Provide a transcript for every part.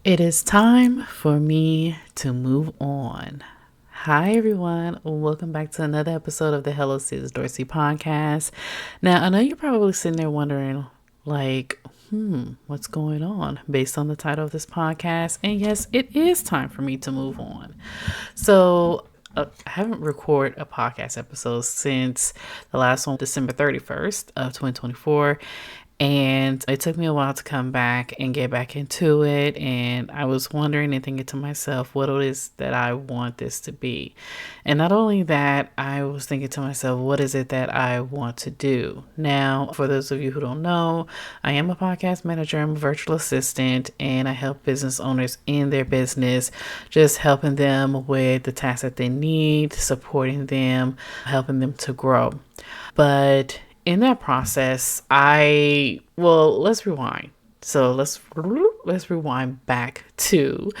It is time for me to move on. Hi, everyone. Welcome back to another episode of the Hello CS Dorsey Podcast. Now, I know you're probably sitting there wondering, like, what's going on based on the title of this podcast? And yes, it is time for me to move on. So, I haven't recorded a podcast episode since the last one, December 31st of 2024. And it took me a while to come back and get back into it. And I was wondering and thinking to myself what it is that I want this to be. And not only that, I was thinking to myself, what is it that I want to do? Now, for those of you who don't know, I am a podcast manager, I'm a virtual assistant, and I help business owners in their business, just helping them with the tasks that they need, supporting them, helping them to grow. But in that process, let's rewind. So let's rewind back to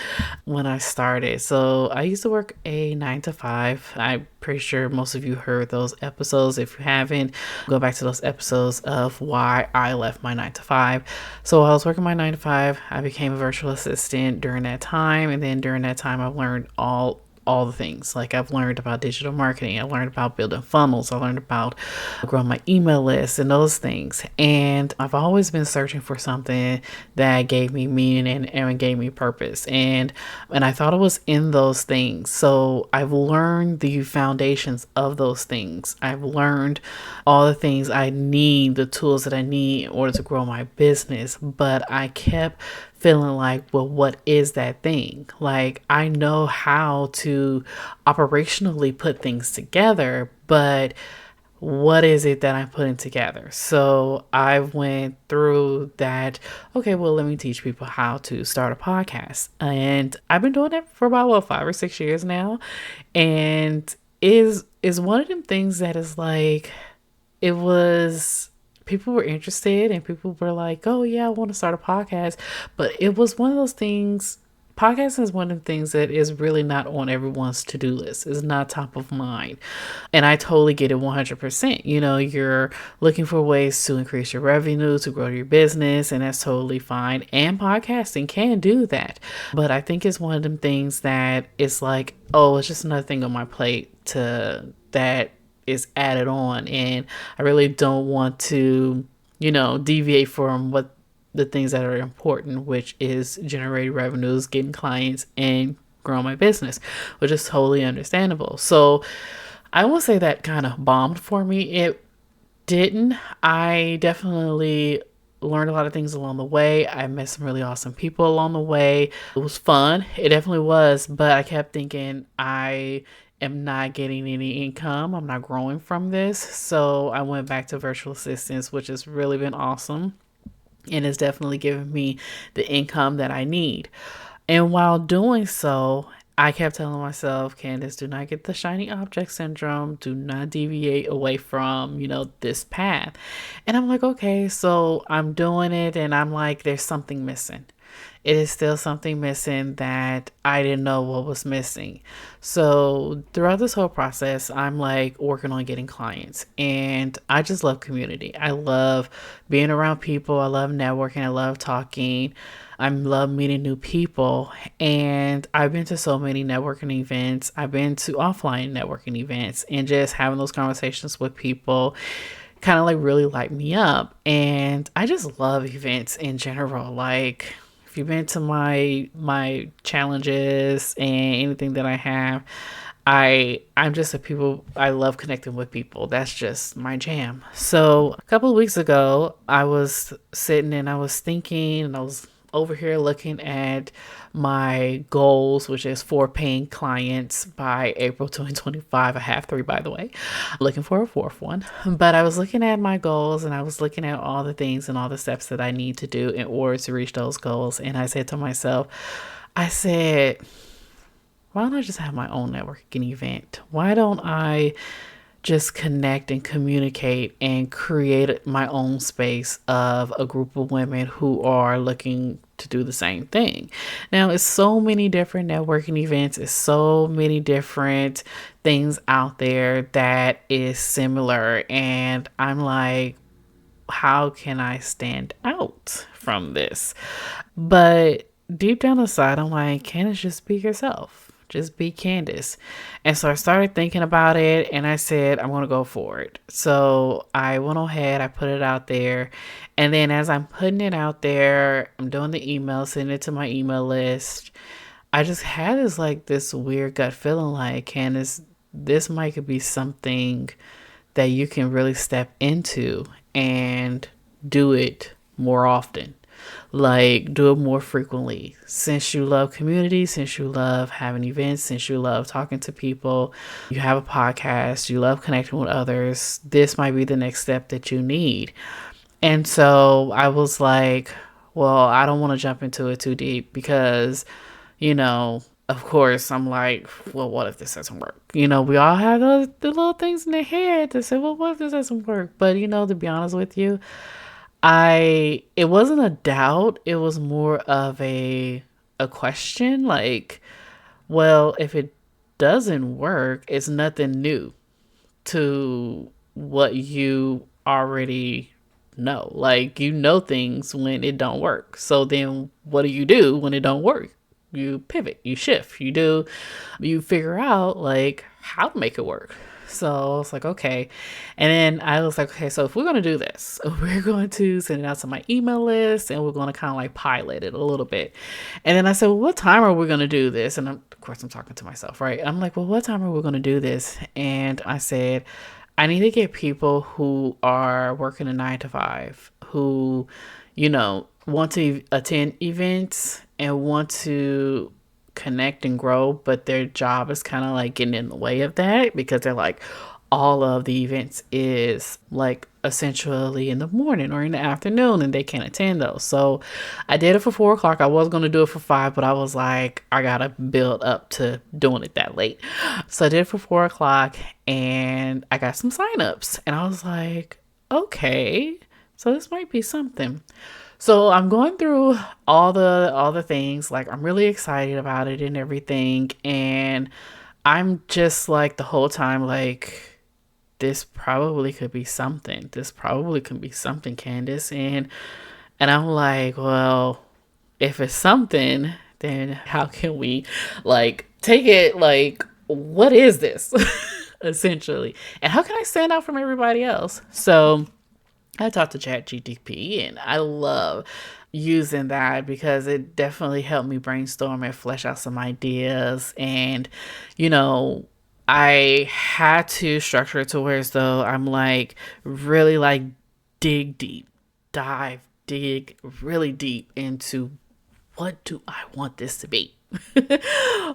when I started. So I used to work a 9 to 5. I'm pretty sure most of you heard those episodes. If you haven't, go back to those episodes of why I left my 9 to 5. So I was working my 9 to 5. I became a virtual assistant during that time, and then during that time, I learned all the things. Like, I've learned about digital marketing, I learned about building funnels, I learned about growing my email list and those things. And I've always been searching for something that gave me meaning and gave me purpose. And I thought it was in those things. So I've learned the foundations of those things. I've learned all the things I need, the tools that I need in order to grow my business. But I kept feeling like, well, what is that thing? Like, I know how to operationally put things together, but what is it that I'm putting together? So I went through that. Okay, well, let me teach people how to start a podcast. And I've been doing that for about 5 or 6 years now. And is one of them things that is like, it was, people were interested and people were like, oh yeah, I want to start a podcast. But it was one of those things, podcasting is one of the things that is really not on everyone's to-do list. It's not top of mind. And I totally get it 100%. You know, you're looking for ways to increase your revenue, to grow your business, and that's totally fine. And podcasting can do that. But I think it's one of them things that it's like, oh, it's just another thing on my plate that is added on, and I really don't want to, deviate from what the things that are important, which is generating revenues, getting clients, and growing my business, which is totally understandable. So I will say that kind of bombed for me. It didn't. I definitely learned a lot of things along the way. I met some really awesome people along the way. It was fun. It definitely was. But I kept thinking, I am not getting any income. I'm not growing from this. So I went back to virtual assistants, which has really been awesome. And it's definitely given me the income that I need. And while doing so, I kept telling myself, Candace, do not get the shiny object syndrome. Do not deviate away from, this path. And I'm like, okay, so I'm doing it. And I'm like, there's something missing. It is still something missing that I didn't know what was missing. So throughout this whole process, I'm like working on getting clients, and I just love community. I love being around people. I love networking. I love talking. I love meeting new people. And I've been to so many networking events. I've been to offline networking events, and just having those conversations with people kind of like really light me up. And I just love events in general. Like, if you've been to my challenges and anything that I have, I'm just I love connecting with people. That's just my jam. So a couple of weeks ago, I was sitting and I was thinking, and I was over here looking at my goals, which is 4 paying clients by April 2025. I have 3, by the way. I'm looking for a 4th one. But I was looking at my goals, and I was looking at all the things and all the steps that I need to do in order to reach those goals. And I said to myself, why don't I just have my own networking event? Why don't I just connect and communicate and create my own space of a group of women who are looking to do the same thing? Now, it's so many different networking events. It's so many different things out there that is similar. And I'm like, how can I stand out from this? But deep down inside, I'm like, Candace, just be yourself. Just be Candace. And so I started thinking about it and I said, I'm going to go for it. So I went ahead, I put it out there. And then as I'm putting it out there, I'm doing the email, sending it to my email list. I just had this weird gut feeling like, Candace, this might could be something that you can really step into and do it more often. Like, do it more frequently. Since you love community, since you love having events, since you love talking to people, you have a podcast, you love connecting with others, this might be the next step that you need. And so I was like, well, I don't want to jump into it too deep because, of course, I'm like, well, what if this doesn't work? We all have the little things in the head to say, well, what if this doesn't work? But, to be honest with you, it wasn't a doubt. It was more of a question. Like, well, if it doesn't work, it's nothing new to what you already know. Like, things when it don't work. So then what do you do when it don't work? You pivot, you shift, you figure out like how to make it work. So I was like, okay. And then I was like, okay, so if we're going to do this, we're going to send it out to my email list and we're going to kind of like pilot it a little bit. And then I said, well, what time are we going to do this? And of course, I'm talking to myself, right? I'm like, well, what time are we going to do this? And I said, I need to get people who are working a 9 to 5, who, want to attend events and want to connect and grow, but their job is kind of like getting in the way of that because they're like, all of the events is like essentially in the morning or in the afternoon and they can't attend those. So I did it for 4 o'clock. I was going to do it for 5, but I was like, I got to build up to doing it that late. So I did it for 4 o'clock and I got some signups and I was like, okay, so this might be something. So I'm going through all the things, like I'm really excited about it and everything. And I'm just like the whole time, like, this probably could be something. This probably could be something, Candace. And I'm like, well, if it's something, then how can we like take it? Like, what is this? Essentially. And how can I stand out from everybody else? So I talked to ChatGPT and I love using that because it definitely helped me brainstorm and flesh out some ideas. And, I had to structure it to where as though I'm like really like dig deep, dig really deep into what do I want this to be?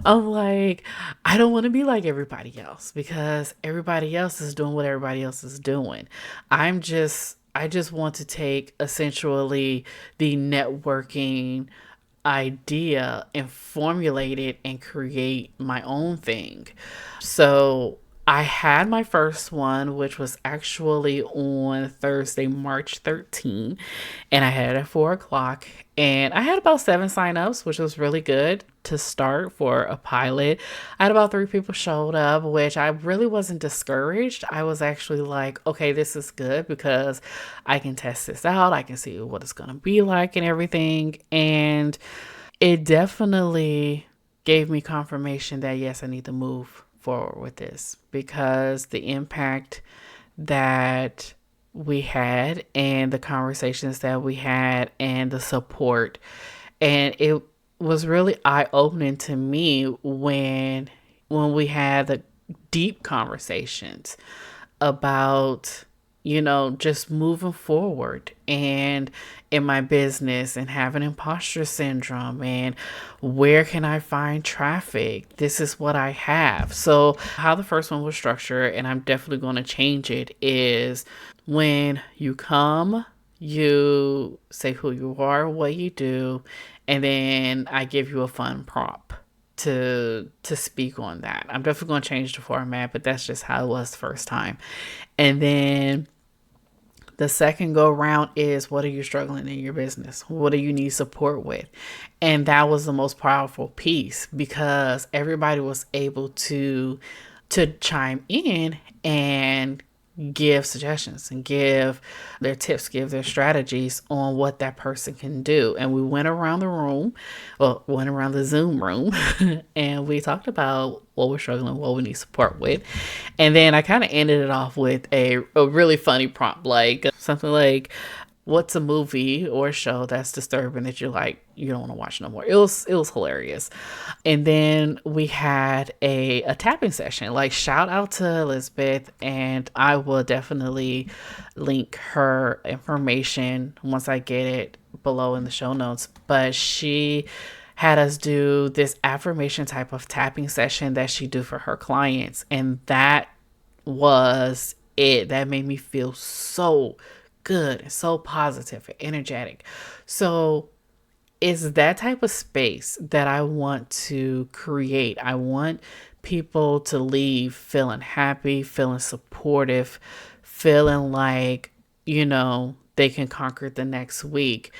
I'm like, I don't want to be like everybody else because everybody else is doing what everybody else is doing. I just want to take essentially the networking idea and formulate it and create my own thing. So I had my first one, which was actually on Thursday, March 13th, and I had it at 4 o'clock. And I had about 7 signups, which was really good to start for a pilot. I had about 3 people showed up, which I really wasn't discouraged. I was actually like, okay, this is good because I can test this out. I can see what it's going to be like and everything. And it definitely gave me confirmation that, yes, I need to move forward with this because the impact that we had and the conversations that we had and the support, and it was really eye-opening to me when we had the deep conversations about just moving forward and in my business and having imposter syndrome and where can I find traffic? This is what I have. So how the first one was structured, and I'm definitely going to change it, is when you come, you say who you are, what you do, and then I give you a fun prompt to speak on that. I'm definitely going to change the format, but that's just how it was the first time. And then the second go round is, what are you struggling in your business? What do you need support with? And that was the most powerful piece because everybody was able to chime in and give suggestions and give their tips, give their strategies on what that person can do. And we went around the room, went around the Zoom room, and we talked about what we're struggling, what we need support with. And then I kind of ended it off with a really funny prompt, like something like, what's a movie or a show that's disturbing that you're like, you don't want to watch no more? It was hilarious. And then we had a tapping session. Like, shout out to Elizabeth, and I will definitely link her information once I get it below in the show notes. But she had us do this affirmation type of tapping session that she do for her clients, and that was it. That made me feel so good and so positive and energetic. So it's that type of space that I want to create. I want people to leave feeling happy, feeling supportive, feeling like, they can conquer the next week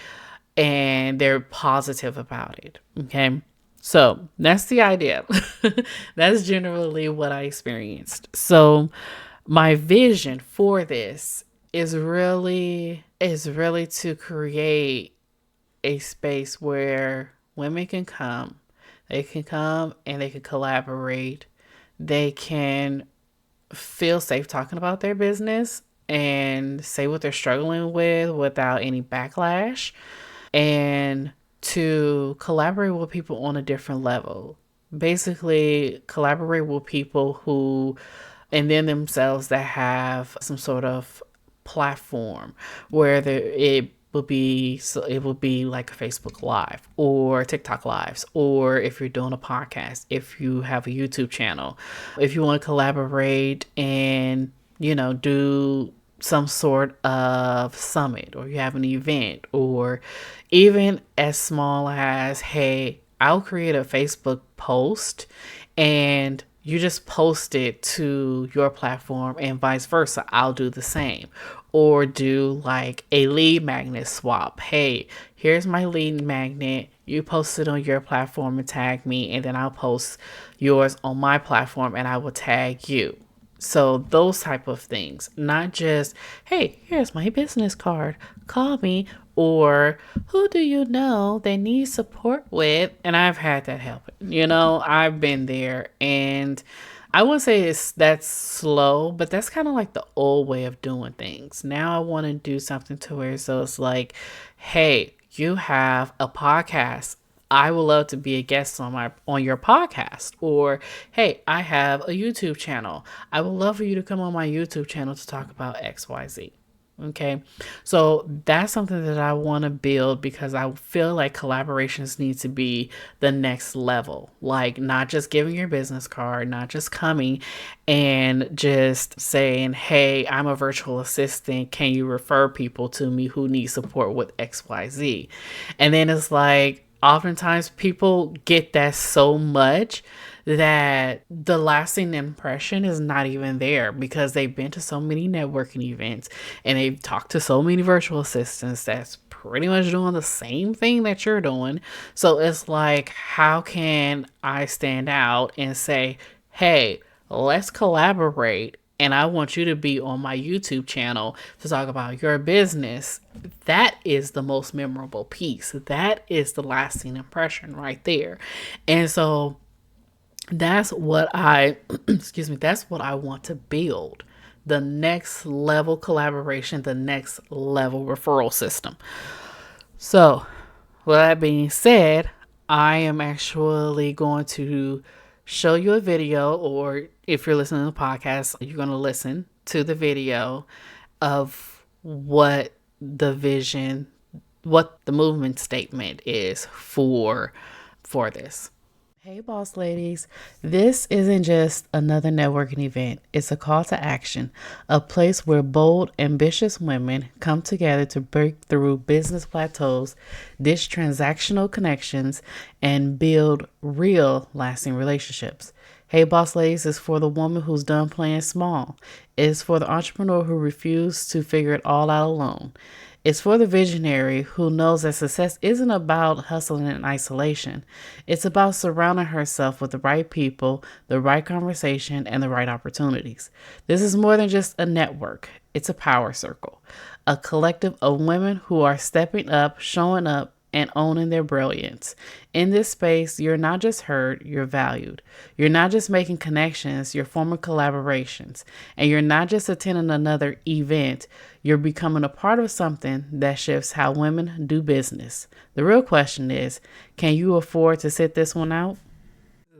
and they're positive about it. Okay. So that's the idea. That's generally what I experienced. So my vision for this is really to create a space where women can come. They can come and they can collaborate. They can feel safe talking about their business and say what they're struggling with without any backlash, and to collaborate with people on a different level. Basically, collaborate with people who, and then themselves, that have some sort of platform where it will be, so it will be like a Facebook Live or TikTok Lives, or if you're doing a podcast, if you have a YouTube channel, if you want to collaborate and do some sort of summit, or you have an event, or even as small as, hey, I'll create a Facebook post and you just post it to your platform, and vice versa. I'll do the same. Or do like a lead magnet swap. Hey, here's my lead magnet. You post it on your platform and tag me, and then I'll post yours on my platform and I will tag you. So those type of things, not just, hey, here's my business card, call me, or who do you know that needs support with? And I've had that happen. I've been there, and I wouldn't say that's slow, but that's kind of like the old way of doing things. Now I want to do something to where, so it's like, hey, you have a podcast. I would love to be a guest on your podcast. Or, hey, I have a YouTube channel. I would love for you to come on my YouTube channel to talk about XYZ. Okay. So that's something that I want to build, because I feel like collaborations need to be the next level. Like, not just giving your business card, not just coming and just saying, hey, I'm a virtual assistant. Can you refer people to me who need support with XYZ? And then it's like, oftentimes people get that so much that the lasting impression is not even there, because they've been to so many networking events and they've talked to so many virtual assistants that's pretty much doing the same thing that you're doing. So it's like, how can I stand out and say, hey, let's collaborate, and I want you to be on my YouTube channel to talk about your business? That is the most memorable piece. That is the lasting impression right there. And so that's what that's what I want to build. The next level collaboration, the next level referral system. So, with that being said, I am actually going to show you a video, or if you're listening to the podcast, you're going to listen to the video of what the vision, what the movement statement is for this. Hey, boss ladies, this isn't just another networking event. It's a call to action, a place where bold, ambitious women come together to break through business plateaus, ditch transactional connections, and build real, lasting relationships. Hey, boss ladies is for the woman who's done playing small. It's for the entrepreneur who refused to figure it all out alone. It's for the visionary who knows that success isn't about hustling in isolation. It's about surrounding herself with the right people, the right conversation, and the right opportunities. This is more than just a network, it's a power circle, a collective of women who are stepping up, showing up, and owning their brilliance. In this space, you're not just heard, you're valued. You're not just making connections, you're forming collaborations. And you're not just attending another event, you're becoming a part of something that shifts how women do business. The real question is, can you afford to sit this one out?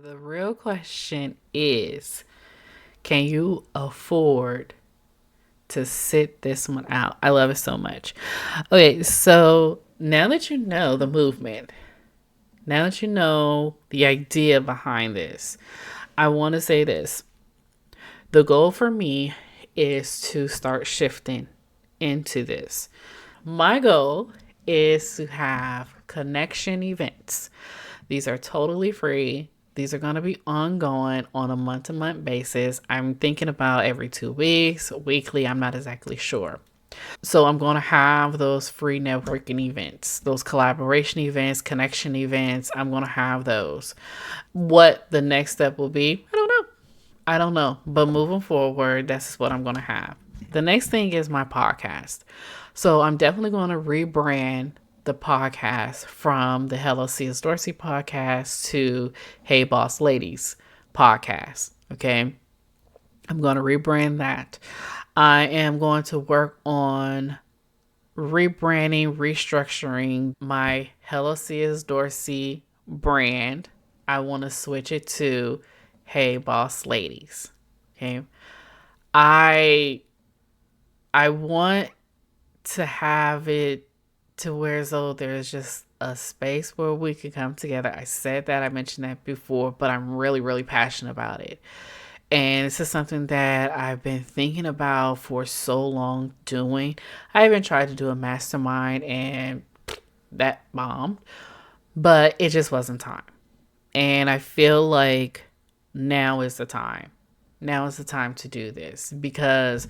The real question is, can you afford to sit this one out? I love it so much. Okay, so now that you know the movement, now that you know the idea behind this, I want to say this. The goal for me is to start shifting into this. My goal is to have connection events. These are totally free. These are going to be ongoing on a month-to-month basis. I'm thinking about every 2 weeks, weekly. I'm not exactly sure. So I'm going to have those free networking events, those collaboration events, connection events. I'm going to have those. What the next step will be, I don't know. I don't know. But moving forward, that's what I'm going to have. The next thing is my podcast. So I'm definitely going to rebrand the podcast from the Hello CS Dorsey Podcast to Hey Boss Ladies Podcast. Okay. I'm going to rebrand that. I am going to work on rebranding, restructuring my Hello CS Dorsey brand. I want to switch it to Hey Boss Ladies. Okay. I want to have it to where as though there's just a space where we can come together. I said that, I mentioned that before, but I'm really, really passionate about it. And this is something that I've been thinking about for so long doing. I even tried to do a mastermind and that bombed, but it just wasn't time. And I feel like now is the time. Now is the time to do this because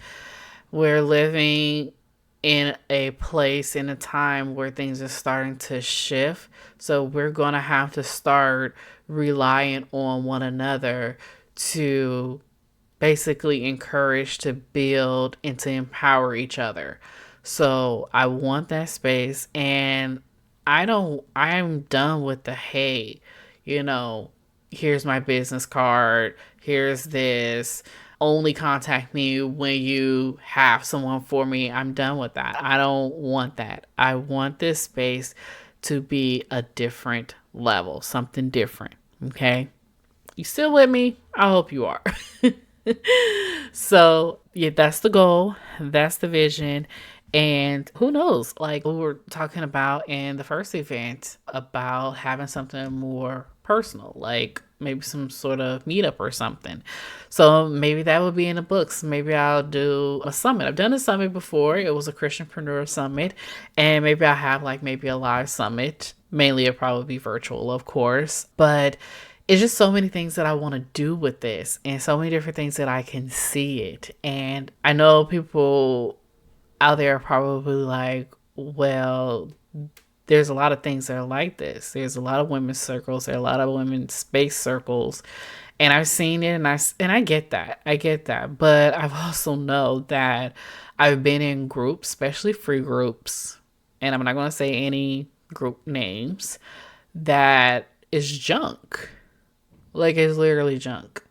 we're living in a place, in a time where things are starting to shift. So we're going to have to start relying on one another to basically encourage, to build, and to empower each other. So I want that space, and I'm done with the hey, you know, here's my business card, here's this, only contact me when you have someone for me. I'm done with that. I don't want that. I want this space to be a different level, something different. Okay. You still with me? I hope you are. So, yeah, that's the goal. That's the vision. And who knows? Like we were talking about in the first event about having something more personal, like maybe some sort of meetup or something. So maybe that would be in the books. Maybe I'll do a summit. I've done a summit before. It was a Christianpreneur summit. And maybe I'll have like maybe a live summit. Mainly it'll probably be virtual, of course. But it's just so many things that I want to do with this and so many different things that I can see it. And I know people out there are probably like, well, there's a lot of things that are like this. There's a lot of women's circles. There are a lot of women's space circles. And I've seen it and I get that. I get that. But I've also know that I've been in groups, especially free groups, and I'm not going to say any group names, that is junk. Like it's literally junk.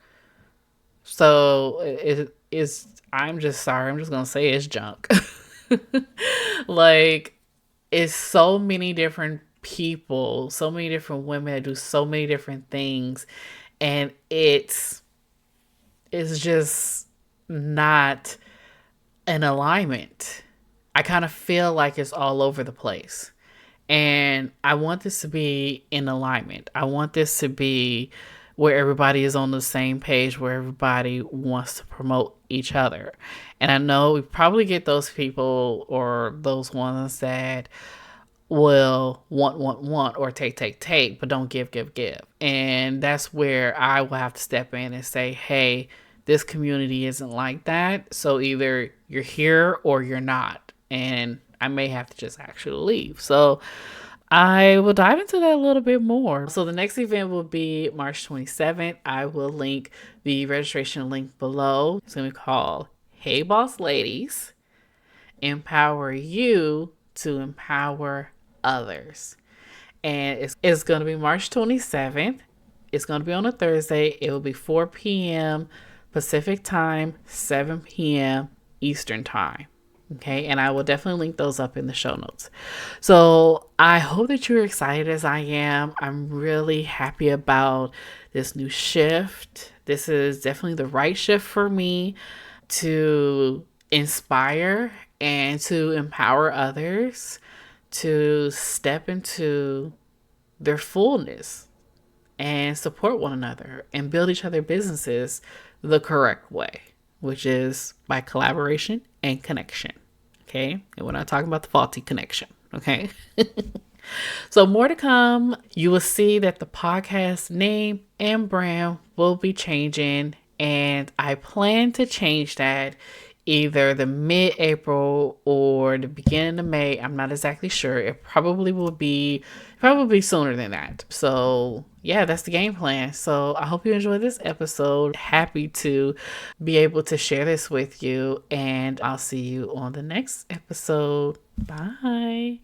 So it is, I'm just sorry. I'm just going to say it's junk. Like it's so many different people, so many different women that do so many different things, and it's just not an alignment. I kind of feel like it's all over the place. And I want this to be in alignment. I want this to be where everybody is on the same page, where everybody wants to promote each other. And I know we probably get those people or those ones that will want, or take, but don't give. And that's where I will have to step in and say, hey, this community isn't like that. So either you're here or you're not. And I may have to just actually leave. So I will dive into that a little bit more. So the next event will be March 27th. I will link the registration link below. It's going to be called Hey Boss Ladies, Empower You to Empower Others. And it's going to be March 27th. It's going to be on a Thursday. It will be 4 p.m. Pacific time, 7 p.m. Eastern time. Okay, and I will definitely link those up in the show notes. So I hope that you're excited as I am. I'm really happy about this new shift. This is definitely the right shift for me to inspire and to empower others to step into their fullness and support one another and build each other businesses the correct way, which is by collaboration and connection. Okay. And we're not talking about the faulty connection. Okay. So more to come. You will see that the podcast name and brand will be changing, and I plan to change that either the mid-April or the beginning of May. I'm not exactly sure. It probably will be sooner than that. So yeah, that's the game plan. So I hope you enjoyed this episode. Happy to be able to share this with you, and I'll see you on the next episode. Bye.